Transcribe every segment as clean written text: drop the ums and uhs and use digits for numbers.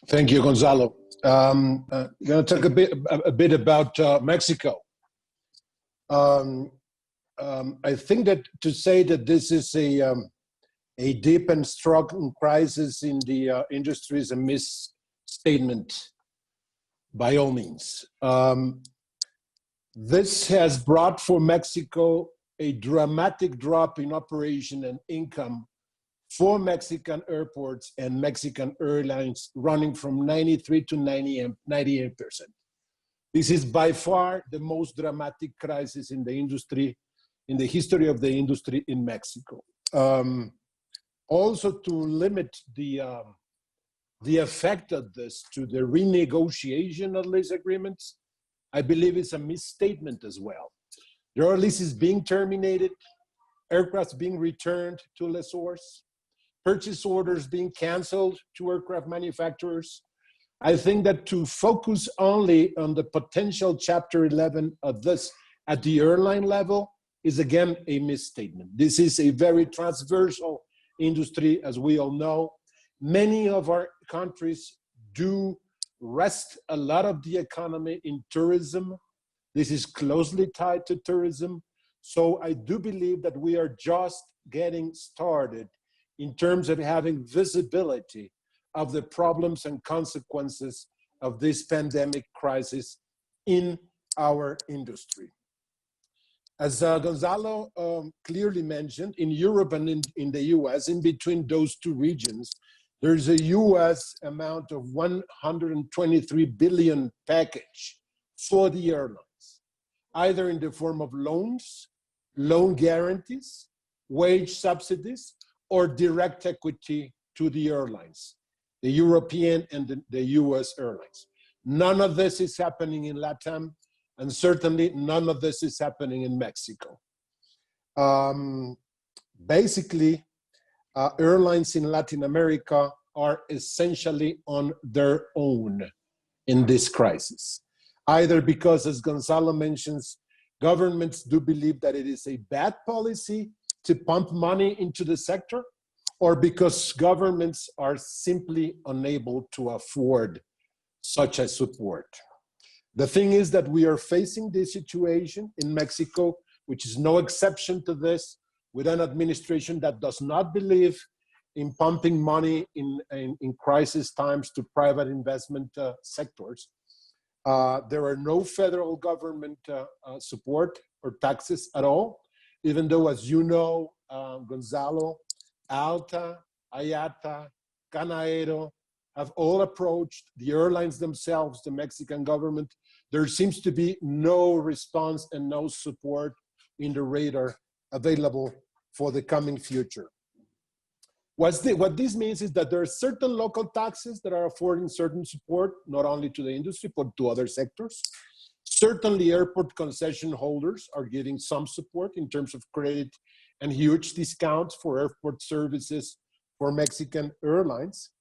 Thank you, Gonzalo. I'm going to talk a bit about Mexico. I think that to say that this is a deep and strong crisis in the industry is a misstatement, by all means. This has brought for Mexico a dramatic drop in operation and income for Mexican airports and Mexican airlines, running from 93 to 98%. This is by far the most dramatic crisis in the industry, in the history of the industry in Mexico. Also, to limit the effect of this to the renegotiation of lease agreements, I believe it's a misstatement as well. There are leases being terminated, aircraft being returned to lessors, purchase orders being canceled to aircraft manufacturers. I think that to focus only on the potential Chapter 11 of this at the airline level is again a misstatement. This is a very transversal industry, as we all know. Many of our countries do rest a lot of the economy in tourism. This is closely tied to tourism. So I do believe that we are just getting started in terms of having visibility of the problems and consequences of this pandemic crisis in our industry. As Gonzalo clearly mentioned, in Europe and in the US, in between those two regions, there's a US amount of 123 billion package for the airlines, either in the form of loans, loan guarantees, wage subsidies, or direct equity to the airlines, the European and the US airlines. None of this is happening in LATAM, and certainly none of this is happening in Mexico. Basically, airlines in Latin America are essentially on their own in this crisis, either because, as Gonzalo mentions, governments do believe that it is a bad policy to pump money into the sector, or because governments are simply unable to afford such a support. The thing is that we are facing this situation in Mexico, which is no exception to this, with an administration that does not believe in pumping money in crisis times to private investment sectors. There are no federal government support or taxes at all, even though, as you know, Gonzalo, ALTA, IATA, Canaero have all approached the airlines themselves, the Mexican government. There seems to be no response and no support in the radar available for the coming future. What this means is that there are certain local taxes that are affording certain support, not only to the industry, but to other sectors. Certainly, airport concession holders are getting some support in terms of credit and huge discounts for airport services for Mexican airlines.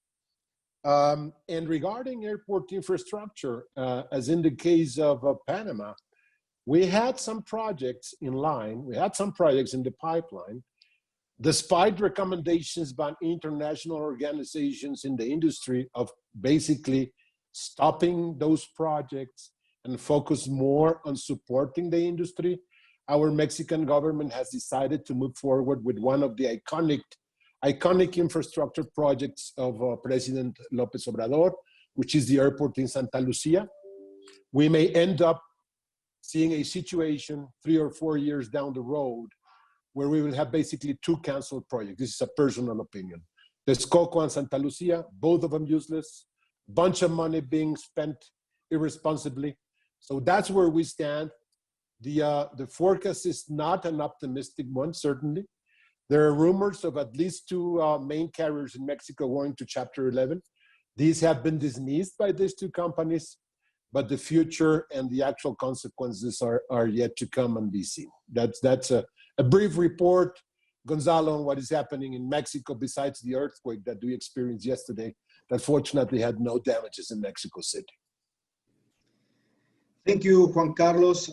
And regarding airport infrastructure, as in the case of Panama, we had some projects in line, we had some projects in the pipeline, despite recommendations by international organizations in the industry of basically stopping those projects and focus more on supporting the industry. Our Mexican government has decided to move forward with one of the iconic infrastructure projects of President López Obrador, which is the airport in Santa Lucia. We may end up seeing a situation 3 or 4 years down the road where we will have basically 2 canceled projects. This is a personal opinion. Texcoco and Santa Lucia, both of them useless, bunch of money being spent irresponsibly. So that's where we stand. The forecast is not an optimistic one, certainly. There are rumors of at least 2 main carriers in Mexico going to Chapter 11. These have been dismissed by these 2 companies, but the future and the actual consequences are yet to come and be seen. That's a brief report, Gonzalo, on what is happening in Mexico besides the earthquake that we experienced yesterday that fortunately had no damages in Mexico City. Thank you, Juan Carlos.